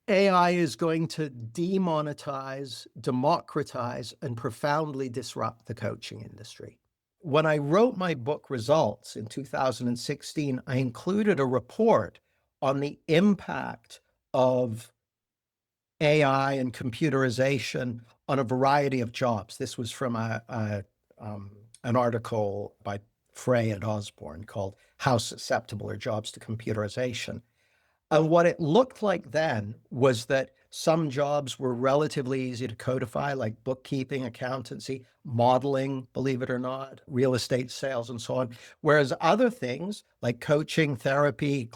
AI is going to demonetize, democratize, and profoundly disrupt the coaching industry. When I wrote my book Results in 2016, I included a report on the impact of AI and computerization on a variety of jobs. This was from an article by Frey and Osborne called How Susceptible Are Jobs to Computerization? And what it looked like then was that some jobs were relatively easy to codify, like bookkeeping, accountancy, modeling, believe it or not, real estate sales, and so on. Whereas other things like coaching, therapy,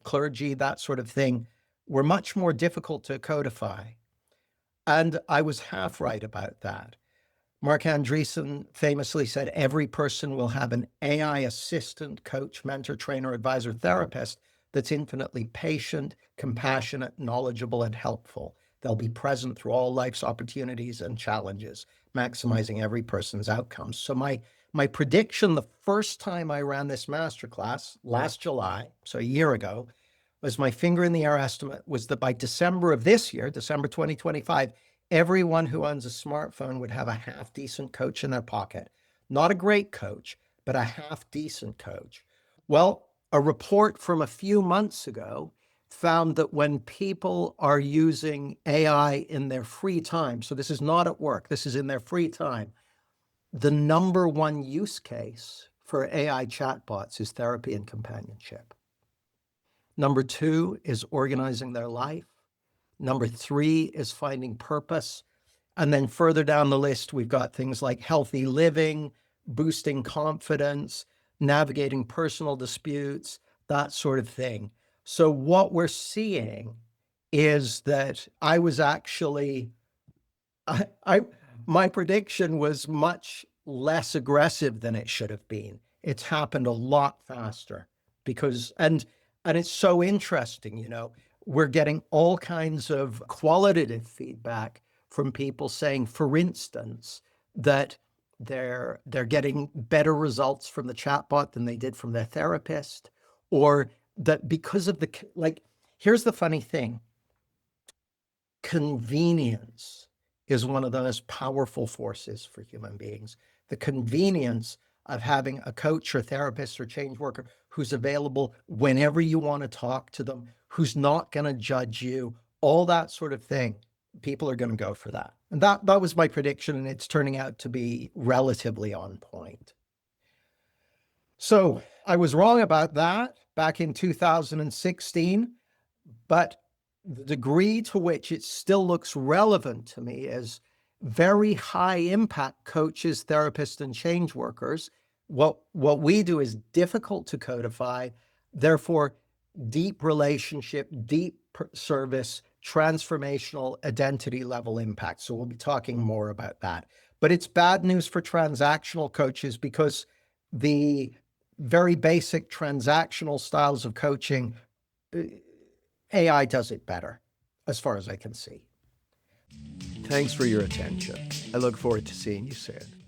clergy, that sort of thing, were much more difficult to codify. And I was half right about that. Mark Andreessen famously said, every person will have an AI assistant, coach, mentor, trainer, advisor, therapist that's infinitely patient, compassionate, knowledgeable, and helpful. They'll be present through all life's opportunities and challenges, maximizing every person's outcomes. So my prediction the first time I ran this masterclass last July, so a year ago, was my finger in the air estimate was that by December of this year, December 2025, everyone who owns a smartphone would have a half decent coach in their pocket. Not a great coach, but a half decent coach. Well, a report from a few months ago found that when people are using AI in their free time, so this is not at work, this is in their free time, the number one use case for AI chatbots is therapy and companionship. Number two is organizing their life. Number three is finding purpose. And then further down the list, we've got things like healthy living, boosting confidence, navigating personal disputes, that sort of thing. So what we're seeing is that I was actually, my prediction was much less aggressive than it should have been. It's happened a lot faster because, and it's so interesting, you know, we're getting all kinds of qualitative feedback from people saying, for instance, that they're getting better results from the chatbot than they did from their therapist, or that because of here's the funny thing. Convenience is one of the most powerful forces for human beings. The convenience of having a coach or therapist or change worker who's available whenever you want to talk to them, who's not going to judge you, all that sort of thing. People are going to go for that. And that was my prediction, and it's turning out to be relatively on point. So I was wrong about that back in 2016, but the degree to which it still looks relevant to me is very high impact coaches, therapists, and change workers. What we do is difficult to codify, therefore deep relationship, deep service, transformational identity level impact. So we'll be talking more about that. But it's bad news for transactional coaches because the very basic transactional styles of coaching, AI does it better, as far as I can see. Thanks for your attention. I look forward to seeing you soon.